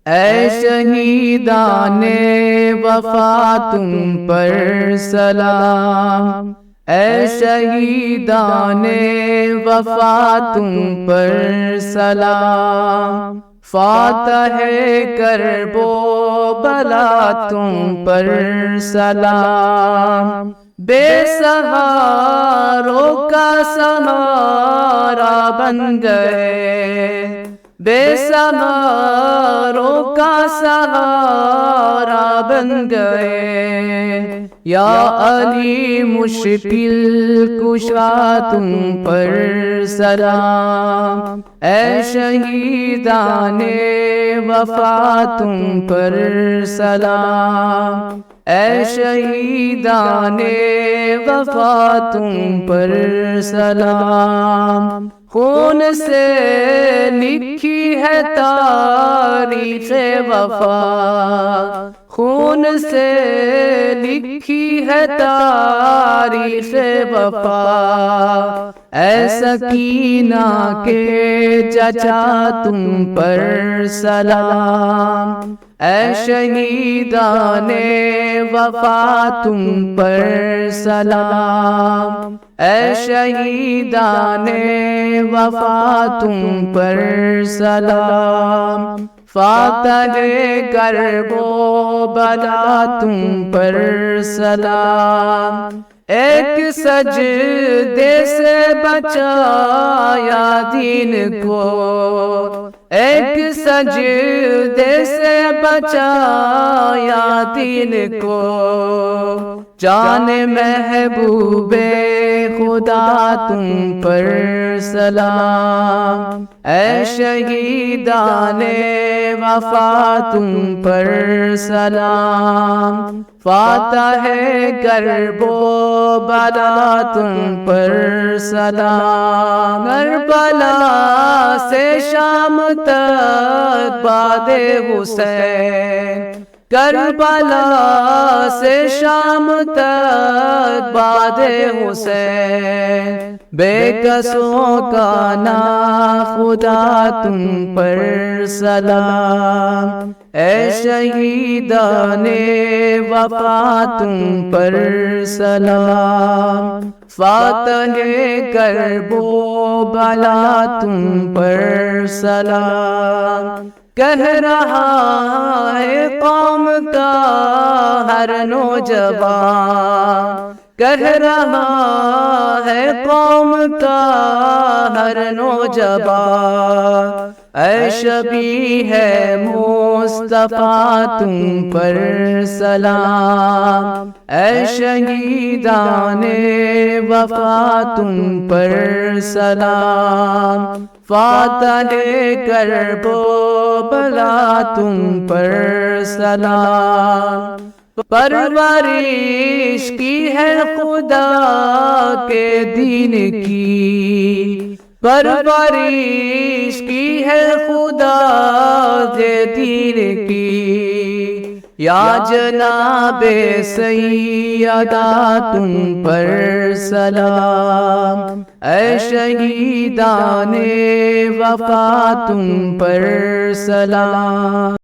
اے شہیدان وفا تم پر سلام، اے شہیدان وفا تم پر سلام، فاتح کرب و بلا تم پر سلام، بے سہاروں کا سہارا بن گئے، بے سہاروں کا سہارا بن گئے، یا علی مشکل کشا تم پر سلام، اے شہیدان وفا تم پر سلام، اے شہیدان وفا تم پر سلام، خون سے لکھی ہے تاریخ وفا، خون سے لکھی ہے تاریخ وفا، اے سکینہ کے چچا تم پر سلام، اے شہیدان وفا تم پر سلام، اے شہیدان وفا تم پر سلام، فاتح کرب و بلا تم پر سلام، ایک سجدے سے بچایا دین کو، ایک سجدے سے بچایا دین کو، جان محبوب خدا تم پر سلام، اے شہیدان وفا تم پر سلام، فاتح کرب و بلا تم پر سلام، کربلا سے شام تک باد حسین، کربلا سے شام تک باد حسین، بے کسوں کا ناخدا تم پر سلام، اے شہیدان وفا تم پر سلام، فاتح کرب و بلا تم پر سلام، کہہ رہا ہے قوم کا ہر نوجوان، کہہ رہا ہے قوم کا ہر نوجوان، اے شبیہ مصطفیٰ تم پر سلام، اے شہیدان وفا تم پر سلام، فاتح کرب و بلا تم پر سلام، پرورش کی ہے خدا کے دین کی، پرورش کی ہے خدا کے دین کی، یا جناب سیدہ تم پر سلام، اے شہیدان وفا تم پر سلام۔